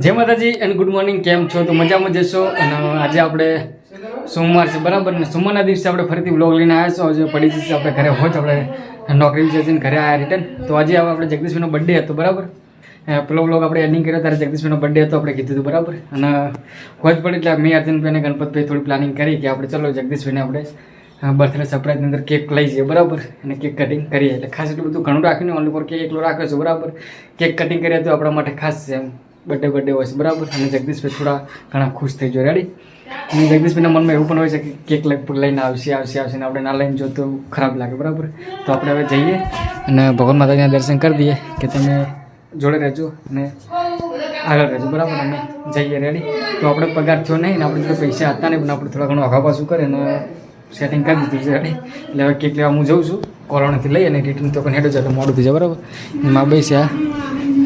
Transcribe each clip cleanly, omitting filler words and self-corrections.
જય માતાજી and good morning. કેમ છો? તો મજામાં જશો. અને આજે આપણે સોમવાર છે બરાબર ને. સોમવારના દિવસે આપણે ફરીથી વ્લોગ લઈને આવ્યા છો. આજે પડી જશે આપણે ઘરે હોજ, આપણે નોકરી જઈને ઘરે આવ્યા રિટર્ન. તો આજે આપણે જગદીશભાઈનો બર્થડે હતો બરાબર. પેલો વ્લોગ આપણે એડિંગ કર્યો ત્યારે જગદીશભાઈનો બર્થડે હતો, આપણે કીધું હતું બરાબર. અને હોજ પડી એટલે મેં અર્જુનભાઈ અને ગણપતભાઈ થોડી પ્લાનિંગ કરી કે આપણે ચલો જગદીશભાઈને આપણે બર્થડે સરપ્રાઈઝની અંદર કેક લઈ જઈએ બરાબર. અને કેક કટિંગ કરીએ એટલે ખાસ એટલું બધું ઘણું રાખ્યું ને, ઓનલી પર કેક એકલો રાખ્યો છે બરાબર. કેક કટિંગ કરીએ તો આપણા માટે ખાસ છે એમ બર્થડે હોય છે બરાબર. અને જગદીશભાઈ થોડા ઘણા ખુશ થઈ જાય રેડી. અને જગદીશભાઈના મનમાં એવું પણ હોય છે કે કેક લગભગ લઈને આવશે ને આપણે ના લઈને જો તો ખરાબ લાગે બરાબર. તો આપણે હવે જઈએ અને ભગવાન માતાજીના દર્શન કરી દઈએ કે તમે જોડે રહેજો અને આગળ રહેજો બરાબર. અમે જઈએ રેડી. તો આપણે પગાર થયો નહીં ને આપણે જોડે પૈસા હતા નહીં, પણ આપણે થોડા ઘણું આગા પાછું કરે ને સેટિંગ કરી દીધું છે રેડી. એટલે હવે કેક લેવા હું જઉં છું કોલોનેથી લઈ અને રિટર્ન તો પણ હેડો છે એટલે મોડું થઈ જાય બરાબર. માં બેસ્યા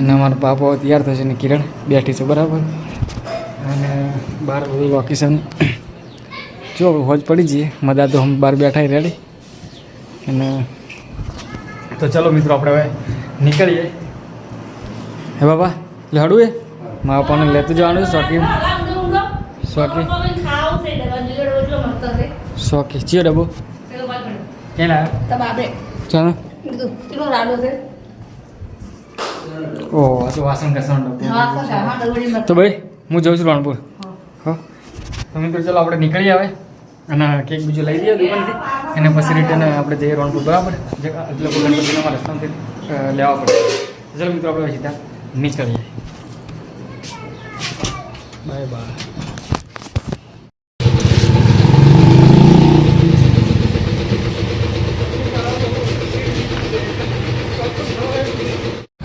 અને અમારા પાપા તૈયાર થશે ને કિરણ બેઠી છે બરાબર. અને બહાર બધું લોકેશન જો હોજ પડી જઈએ મદા તો हम બહાર બેઠા રેડી. અને તો ચલો મિત્રો આપણે હવે નીકળીએ. હે બાબા લડું એ મા બાપાને લેતું જવાનું છે. શોકી ચિયો ડબ્બો ક્યાં લાવ્યા? ચાલો ઓહ આ તો વાસણ ઘસવાનો ડબ્બો. તો ભાઈ હું જઉં છું રણપુર. હો તો મિત્રો ચાલો આપણે નીકળી આવે અને કેક બીજું લઈ લઈએ દુકાનથી અને પછી રિટર્ન આપણે જઈએ રણપુર બરાબર. એટલે ગણપતિના રસ્તામાંથી લેવા પડે. ચાલો મિત્રો આપણે સીધા નીકળીએ. Bye bye.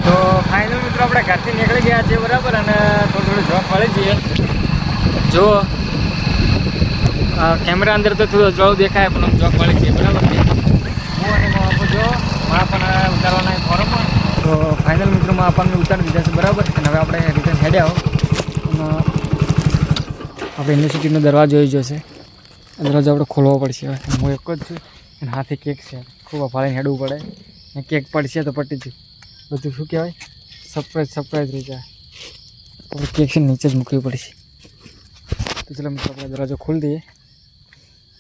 તો ફાઇનલ મિત્રો આપણે ઘરથી નીકળી ગયા છીએ બરાબર. અને થોડું જોબ મળી જઈએ. જો કેમેરા અંદર તો થોડું જોડું દેખાય પણ જોબ મળી જઈએ બરાબર. હું અને બાપુ જો આપણને ઉતારવાના ફોરમમાં. તો ફાઇનલ મિત્રોમાં આપણને ઉતારી દીધા છે બરાબર. અને હવે આપણે રિટર્ન હેડ્યા આવો અને આપણે યુનિવર્સિટીનો દરવાજો જોઈ જશે. દરવાજો આપણે ખોલવો પડશે. હવે હું એક જ છું અને હાથે કેક છે, ખૂબ અફાળીને હેડવું પડે. અને કેક પડશે તો પટી જ બધું શું કહેવાય સરપ્રાઈઝ રહી જાય. આપણે કેક છે નીચે જ મૂકવી પડશે. તો ચલો મિત્રો આપણે દરવાજો ખોલી દઈએ.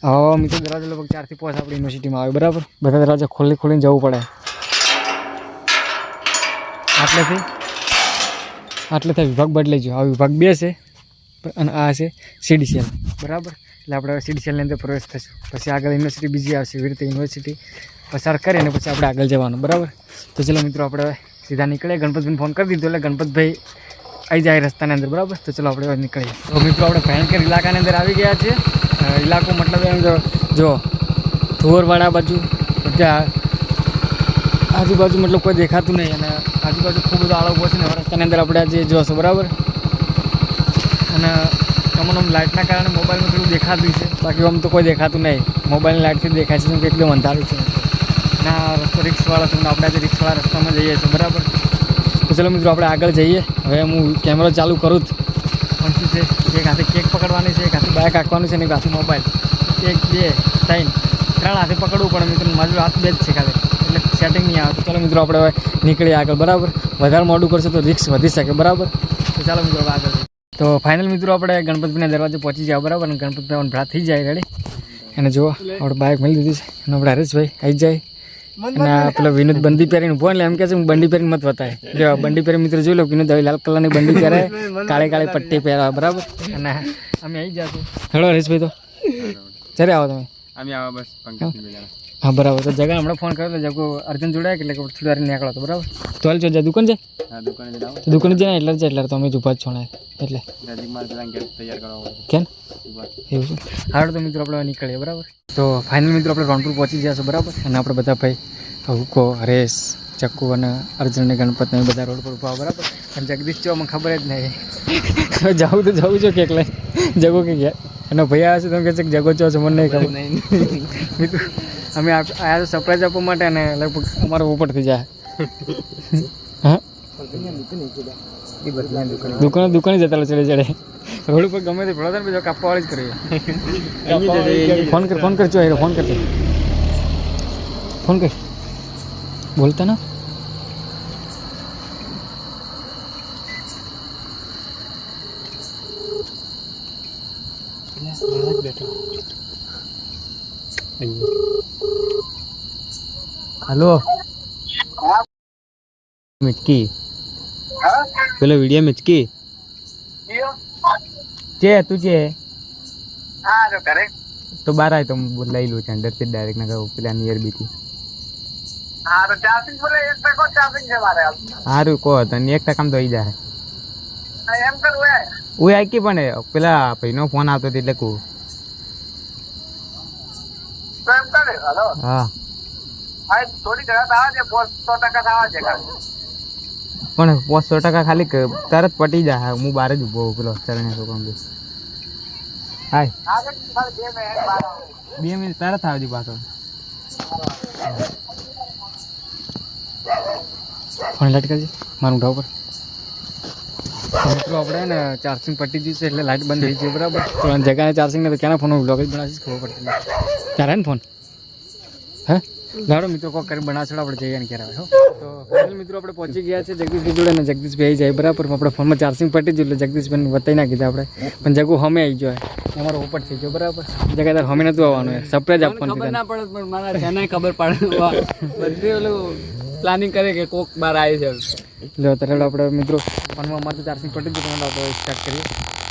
હા મિત્રો દરવાજો લગભગ 4 થી 5 આપણી યુનિવર્સિટીમાં આવે બરાબર. બધા દરવાજા ખોલીને જવું પડે. આટલેથી વિભાગ બદલાઈ ગયો. આ વિભાગ 2 છે અને આ છે સીડીસીએલ બરાબર. એટલે આપણે હવે સીડીસીએલની અંદર પ્રવેશ થશું. પછી આગળ યુનિવર્સિટી બીજી આવશે. એવી રીતે યુનિવર્સિટી પસાર કરીએ અને પછી આપણે આગળ જવાનું બરાબર. તો ચલો મિત્રો આપણે સીધા નીકળીએ. ગણપતભાઈને ફોન કરી દીધો એટલે ગણપતભાઈ આવી જાય રસ્તાની અંદર બરાબર. તો ચલો આપણે નીકળીએ. તો મિત્રો આપણે ભયંકર ઇલાકાની અંદર આવી ગયા છીએ. ઇલાકો મતલબ એમ જો થુવરવાડા બાજુ બધા આજુબાજુ મતલબ કોઈ દેખાતું નહીં. અને આજુબાજુ ખૂબ બધો આળો ઉભો છે ને રસ્તાની અંદર આપણે આજે જોશો બરાબર. અને તમને લાઇટના કારણે મોબાઈલમાં થોડું દેખાતું છે, બાકી આમ તો કોઈ દેખાતું નહીં. મોબાઈલની લાઇટથી દેખાય છે કે એકદમ અંધારું છે. અને આ રસ્તો રિક્ષવાળા છે, આપણે આજે રિક્ષવાળા રસ્તામાં જઈએ છીએ બરાબર. તો ચલો મિત્રો આપણે આગળ જઈએ. હવે હું કેમેરો ચાલુ કરું જ પણ શું છે, એક હાથે કેક પકડવાની છે, એક હાથે બાઇક હાંકવાનું છે ને એક હાથે મોબાઈલ. 1 2 3 હાથે પકડવું પડે મિત્રો. મારું હાથ 2 જ છે ખાલી, એટલે સેટિંગ નહીં આવે. તો ચાલો મિત્રો આપણે હવે નીકળીએ આગળ બરાબર. વધારે મોડું કરશે તો રિસ્ક વધી શકે બરાબર. તો ચાલો મિત્રો હવે આગળ. તો ફાઇનલ મિત્રો આપણે ગણપતિના દરવાજે પહોંચી જાય બરાબર. અને ગણપતિભાઈ ભ્રાત થઈ જાય રેડી. અને જુઓ આપણે બાઇક મળી દીધી છે અને આપણે હરેશભાઈ આવી જાય. અને પેલો વિનોદ બંડી પહેરીને ઉભો એટલે એમ કહે છે હું બંડી પહેરીને મત બતાવે. જો બંડી પહેરી મિત્રો જોઈ લો. વિનોદ હવે લાલ કલરની બંડી પહેરે, કાળી પટ્ટી પહેરવા બરાબર. અને અમે આવી જશું. હેલો હરેશભાઈ. તો ક્યારે આવો તમે? અમે આવો બસ હા બરાબર. તો જગા હમણાં ફોન કર્યો તો જગો અર્જુન જોડાયા એટલે થોડી વાર નીકળો તો બરાબર. તો હાલ જો દુકાન છે દુકાને જઈને એટલે તમે જ ઉભા જ છો ને એટલે કેમ એવું છે. હાલ તો મિત્રો આપણે નીકળીએ બરાબર. તો ફાઇનલ મિત્રો આપણે રણપુર પહોંચી જશું બરાબર. અને આપણે બધા ભાઈ હુકો, હરેશ, ચક્કુ અને અર્જુન અને ગણપતને બધા રોડ પર ઉભા બરાબર. અને જગદીશ જો અમને ખબર જ નહીં. જવું તો જવું છો કેક લઈ જગો કે ગયા અને ભાઈ આવે છે તમે કહે છે કે જગો છો છો મને નહીં ખબર મિત્રો. અમે આયા તો સરપ્રાઈઝ આપવા માટે અને લગભગ અમારો ઉપર થઈ જાય. હા દુકાને જતા ચડે રોડ ઉપર ગમે તે ભળો ને કાપવા વાળી જ કરીએ. ફોન કર ફોન કર બોલતા ના हेलो मिचकी પેલો વિડિયો મિચકી છે તું છે હા જો કરે તો બાર આય તો લઈ લઉં છે અંદરથી ડાયરેક્ટ ના કહું પેલા નિયર બીથી હા તો ચાર્જિંગ બોલે એક ટકો ચાર્જિંગ છે મારે સારું કહો તને એક ટકામાં તો આવી જાય એમ કરું હે હું આકી પણ પેલા ભાઈનો ફોન આવતો હતો એટલે કહું તો એમ કરે હલો હા હા થોડી ઘણા આવા છે 100% આવા છે પણ 500% ખાલી તરત પટી જાય હું બહાર જ ઉભો પેલો ચરણે છોકરો હાય આગળ મારે 2 મિનિટ બહાર આવો 2 મિનિટ તરત આવજી પાછો ફોન લાઈટ કરજે મારું ઉઠાવ પર મિત્રો આપણે ને ચાર્જિંગ પટી ગયું છે એટલે લાઇટ બંધ થઈ ગઈ બરાબર તો જગાને ચાર્જિંગ ને તો ક્યાંના ફોન બ્લોગ જ બનાવીશ ખબર પડતી નહીં ત્યારે ને ફોન હે લાડો મિત્રો કોક કરી બનાવશો આપણે જઈએ ને ક્યારે આવે હો તો ફાઇનલ મિત્રો આપણે પહોંચી ગયા છે જગદીશભાઈ જોડે ને જગદીશભાઈ આવી જાય બરાબર આપણે ફોનમાં ચાર્જિંગ પટી ગયું એટલે જગદીશભાઈને બતાવી નાખી દીધા આપણે પણ જગુ હમે આવી જાય અમારો ઉપર થઈ ગયો બરાબર જગા હમે નતું આવવાનું સરપ્રાઈઝ આપવાનું ખબર ના પડે પણ મારા ઘરને ખબર પડે બધું ઓલું પ્લાનિંગ કરે કે કોક બાર આવી છે લો ત્યારે આપણે મિત્રો ફોનમાં અમારે ચાર્જિંગ પટી ગયું તો આપણે સ્ટાર્ટ કરીએ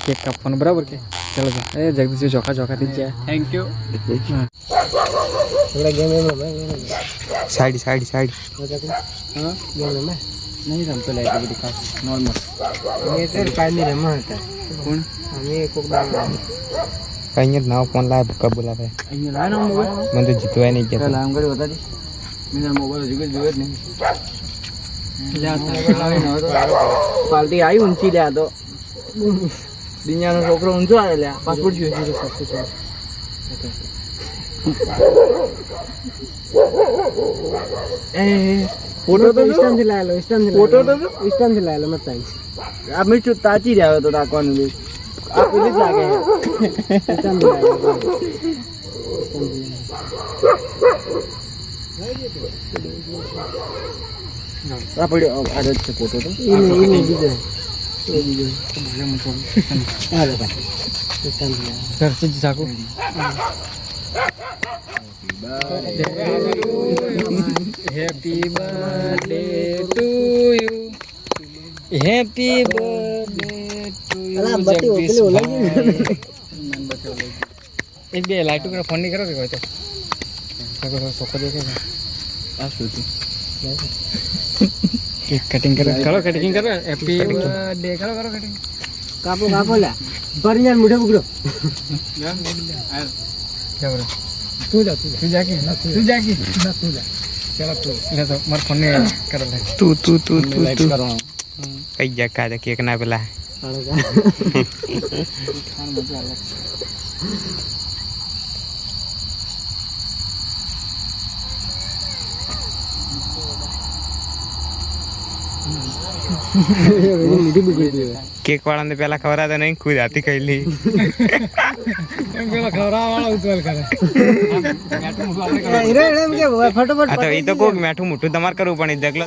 કેક કાપવાનું બરાબર કે ચાલો તો એ જગદીશભાઈ ચોખા થઈ જાય thank you side side side નહીં રમતો લે એટલી બધી ખાસ નોર્મલ કોણ કઈ નવો ફોન લાવ કબૂલા અહીંયા લાવ મોબાઈલ મને તો જીતવાય નહીં કે લાવ ગળી બતા દે મેરા મોબાઈલ જોવે જ નહીં પાર્ટી આવી ઊંચી લ્યા તો દુનિયાનો છોકરો ઊંચો આવે લ્યા પાસપોર્ટ જોઈએ ફોટો તો સ્ટેન્ડ થી લાયેલો ફોટો તો સ્ટેન્ડ થી લાયેલો મત આ મીઠું તાચી રહ્યો તો તાકવાનું બી આ પેલી જ લાગે સ્ટેન્ડ થી લાયેલો આ પડ્યો આ જ છે ફોટો તો બીજો ઘરથી જ સાકું happy birthday to you happy birthday to you એક બે લાઈટ ઉપર ફોન નહીં કરો કે કોઈ તો સોખો દેખે છે આ શું છે કેક કટિંગ કરો કટિંગ કરો હેપી બર્થડે કરો કટિંગ કાપો લ્યા ભરીને મુઠે પકડો જબરો તું જા કે ચાલો તું એટલે તો મારા ફોન ને કરો લે તું લાઈક કરવાનો કઈ જગ્યા કેક ના પેલા કેક વાળાને પેલા ખવડાવતા નહીં ખુદ હાથી ખાઈ લી પેલા ખવડાવવાળા ઉતવાલ કરે આ તો એ તો કોક મેઠું મોટું તમારે કરવું પણ એ જગલો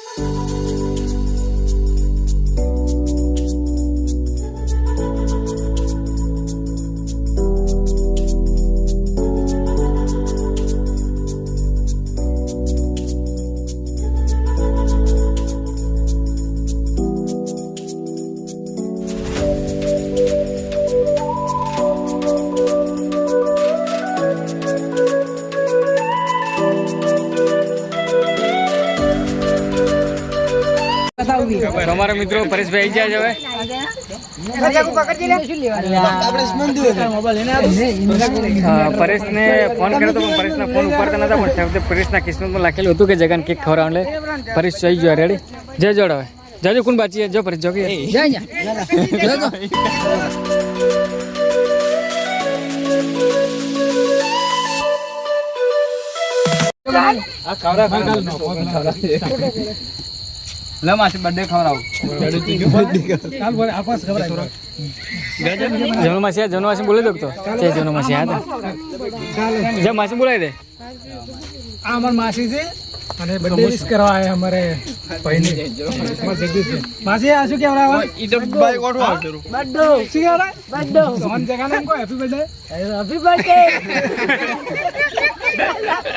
તમારા મિત્રો પરેશભાઈ આવી જાય હવે પરેશને ફોન કર્યો તો પણ પરેશના ફોન ઉપાડતા નતા પણ સાહેબ પરેશના કિસ્મતમાં લખેલું હતું કે જગન કેક ખવડાવવા એટલે પરેશ જઈ ગયો રેડી જય જોડ હવે જજો કોણ બાચી જો પરેશ જો કે લે માસી બર્થડે ખવડાવું જન્માસી બોલી દો તો જન્માસી હા જબ માસી બોલાવી દે આ અમાર માસી છે અને બર્થડે વિશ કરવા આયા અમારે ભાઈને જગદીશભાઈ માસી આ શું કહેવાય ઈ તો બાઈક ઓઠો આવતો બર્થડે શું કહેવાય બર્થડે સોન જગાને એમ કહો હેપી બર્થડે હેપી બર્થડે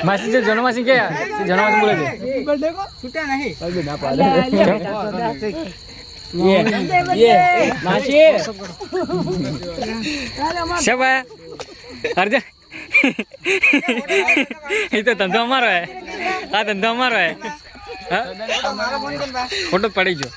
માસી જે જન્માસી કે જન્માસી બોલે છે હેપી બર્થડે કો છૂટા નહીં ના પાડે ये मासी શબા અર્જે એ તો ધંધો અમારો હે આ ધંધો અમારો હે હા ફોટો પડી ગયો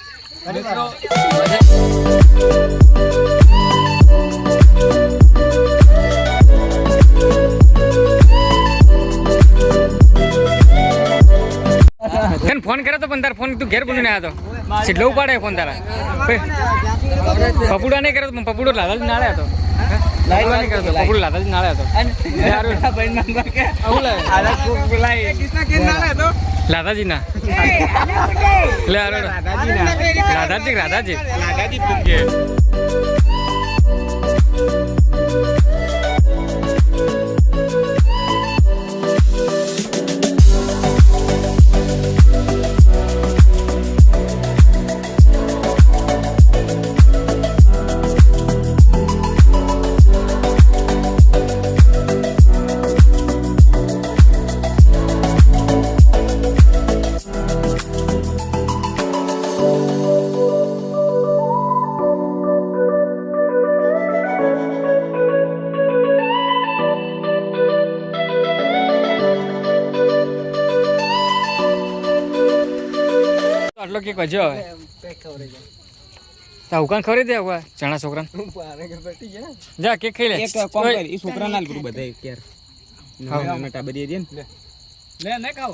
તને ફોન કર્યો તો પણ તારા ફોન તું ઘેર બોલીને આવ્યો તો સીધો ઉપાડે ફોન તારા પપુડા નહીં કર્યો તો પણ પપુડો લાદાજી નાળે હતો પપુડો લાદાજી નાળે હતો લાદાજી ના લે રાધાજી રાધાજી આટલો કેક વજો હવે તા ઉકાન ખવરી દે હવે ચણા છોકરાને જા કેક ખાઈ લે એક કોમ કર ઈ છોકરા નાલ કરું બધા કેર ના ટાબરી દે ને લે ન ખાવ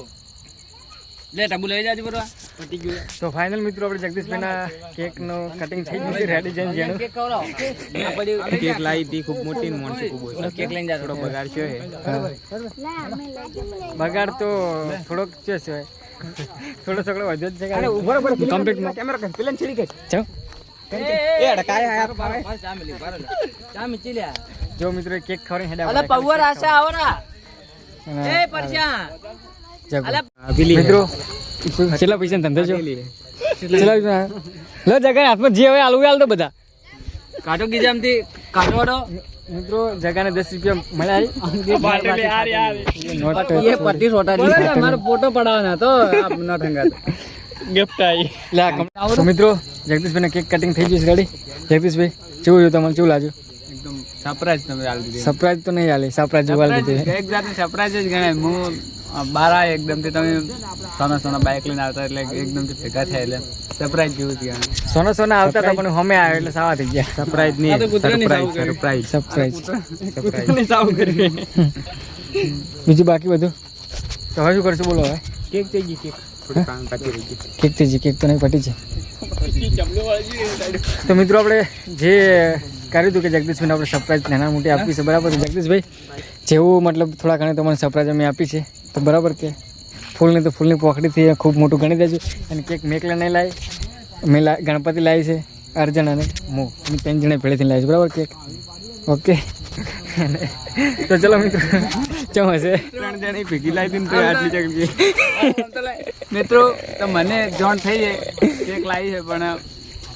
લે ટાબુ લઈ જાજે બરોબર પટી ગયું તો ફાઇનલ મિત્રો આપણે જગદીશભાઈના કેકનો કટિંગ થઈ ગયું છે રેડી જઈને જેનું કેક ખવડાવો કેક લાવી હતી ખૂબ મોટી મોણસી ખૂબ કેક લઈને જા થોડો બગાડ છે બગાડ તો થોડોક છે થોડો છોકરો વધ્યો જ છે કમ્પ્લીટ કેમેરા પેલા છેડી કે ચાલ એ અડકાય યાર પાવે ચા મિચીલ્યા જો મિત્રો કેક ખવરે હેડા અલા પૌવા રાસા આવરા એ પરશા મિત્રો કેટલા પૈસા ધંધો છો કેટલા પૈસા લો જગા હાથમાં જે હોય આલુ આલ દો બધા કાટો ગીજામથી કાટવાડો મિત્રો જગાને 10 રૂપિયા મળ્યા ये पट्टी छोटा हमारा फोटो पड़ा तो आप ना ठंगा ગિફ્ટ આવી તો મિત્રો જગદીશભાઈને કેક કટિંગ થઈ ગયું છે રેડી જગદીશભાઈ કેવું જોયું તમને કેવું લાગ્યું એકદમ સરપ્રાઈઝ તમે આલી દીધી સરપ્રાઈઝ તો નહીં આલી સરપ્રાઈઝ જોવા દીધી એક જાતની સરપ્રાઈઝ જ ગણાય હું બાર આ એકદમથી તમે સોના બાઇક લઈને આવતા એટલે એકદમથી ભેગા થયા એટલે સરપ્રાઈઝ જેવું જ ગણાય સોના આવતા હતા પણ હમે આવ્યો એટલે સાવા થઈ ગયા સરપ્રાઈઝ નહીં સરપ્રાઈઝ સરપ્રાઈઝ બીજું બાકી બધું તો હવે શું કરશું બોલો હવે કેક થઈ ગઈ કેક થોડું કામ કાચી રહી ગઈ કેક થઈ ગઈ કેક તો નહીં પટી છે તો મિત્રો આપણે જે કર્યું હતું કે જગદીશભાઈને આપણે સરપ્રાઈઝ નાના મોટી આપી છે બરાબર જગદીશભાઈ જેવું મતલબ થોડા ઘણા તમારે સરપ્રાઈઝ અમે આપી છે તો બરાબર કે ફૂલની તો ફૂલની પોખડીથી ખૂબ મોટું ગણી દેજો અને કેક મેકલે નહીં લાવી મેં ગણપતિ લાવી છે અર્જન અને હું 3 જણા ભેળેથી લાવી છે બરાબર કેક ઓકે તો ચલો મિત્રો ચમ હશે 3 જણી ભેગી લાવી દીધી તો આટલી જગ્યા મિત્રો તો મને જોન થઈ જાય કેક લાવી છે પણ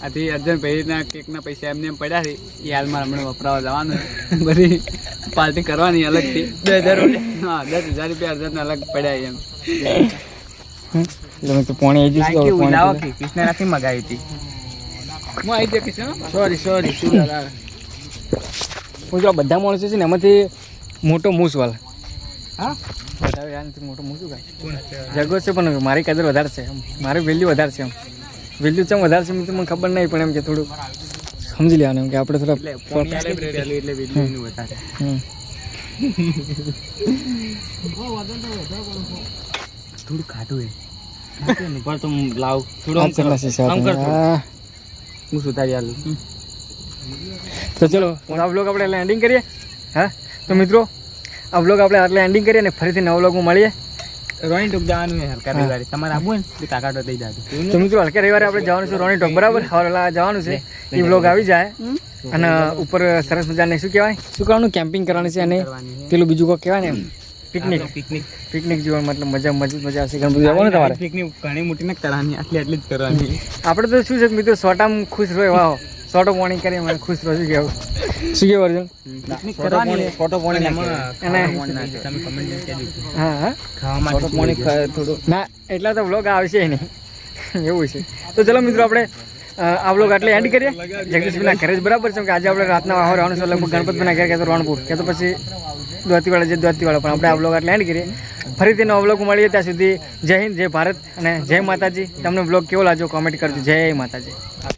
આથી અર્જન ભાઈના કેકના પૈસા એમને એમ પડ્યા છે એ હાલમાં હમણાં વપરાવા જવાનું બધી પાર્ટી કરવાની અલગથી 10,000 હા 10,000 રૂપિયા અર્જનને અલગ પડ્યા એમ એટલે મિત્રો પોણી આવી જઈશ તો પોણી કૃષ્ણનાથી મગાવી હતી હું આવી જાય કૃષ્ણ સોરી હું જો આ બધા માણસો છે ને એમાંથી મોટો મૂસ વાલ હા વધારે યાર મોટો મૂસ જગો છે પણ મારી કદર વધારે છે મારી વેલ્યુ વધારે છે એમ વેલ્યુ ચમ વધારે છે મિત્રો મને ખબર નહીં પણ એમ કે થોડું સમજી લેવાનું એમ કે આપણે થોડા એટલે વિડીયોનું વધારે થોડું ખાટું પર તો લાવ થોડું હું સુધારી આલું તો ચલો આ વ્લોગ આપણે એન્ડિંગ કરીએ હા તો મિત્રો આ વ્લોગ આપણે આટલે એન્ડિંગ કરીએ અને ફરીથી નવા વ્લોગમાં મળીએ રોણી ટોક જવાનું છે હલકા રવિવારે તમારે આવવું ને કાકાટો થઈ જાય તો મિત્રો હલકા રવિવારે આપણે જવાનું છે રોણી ટોક બરાબર હવાલા જવાનું છે એ વ્લોગ આવી જાય અને ઉપર સરસ મજાને શું કહેવાય શું કરવાનું કેમ્પિંગ કરવાનું છે અને પેલું બીજું કોઈ કહેવાય ને પિકનિક પિકનિક પિકનિક જેવા મતલબ મજા આવશે ગણપતિ આવવાનું તમારે પિકનિક ઘણી મોટી ના કરવાની આટલી જ કરવાની આપણે તો શું છે કે મિત્રો સોટામાં ખુશ રહે વાહ સોટો પોણી કરી મને ખુશ રહું શું કેવું અર્જુન પિકનિક કરવાની ફોટો પોણી અને તમે કમેન્ટ કરી દેજો હા હા ખાવા ફોટો પોણી થોડું ના એટલા તો વ્લોગ આવશે નહીં એવું છે તો ચલો મિત્રો આપણે આ વ્લોગ એટલે એન્ડ કરીએ જગદીશભાઈના ઘરે જ બરાબર છે કે આજે આપણે રાતના વાહો રહેવાનું છે લગભગ ગણપતભાઈના ઘરે કે તો રણપુર કે તો પછી દ્વારતીવાળા પણ આપણે આ વ્લોગ એટલે એન્ડ કરીએ ફરીથી નવો વ્લોગ મળીએ ત્યાં સુધી જય હિન્દ જય ભારત અને જય માતાજી તમને વ્લોગ કેવો લાગ્યો કોમેન્ટ કરજો જય માતાજી.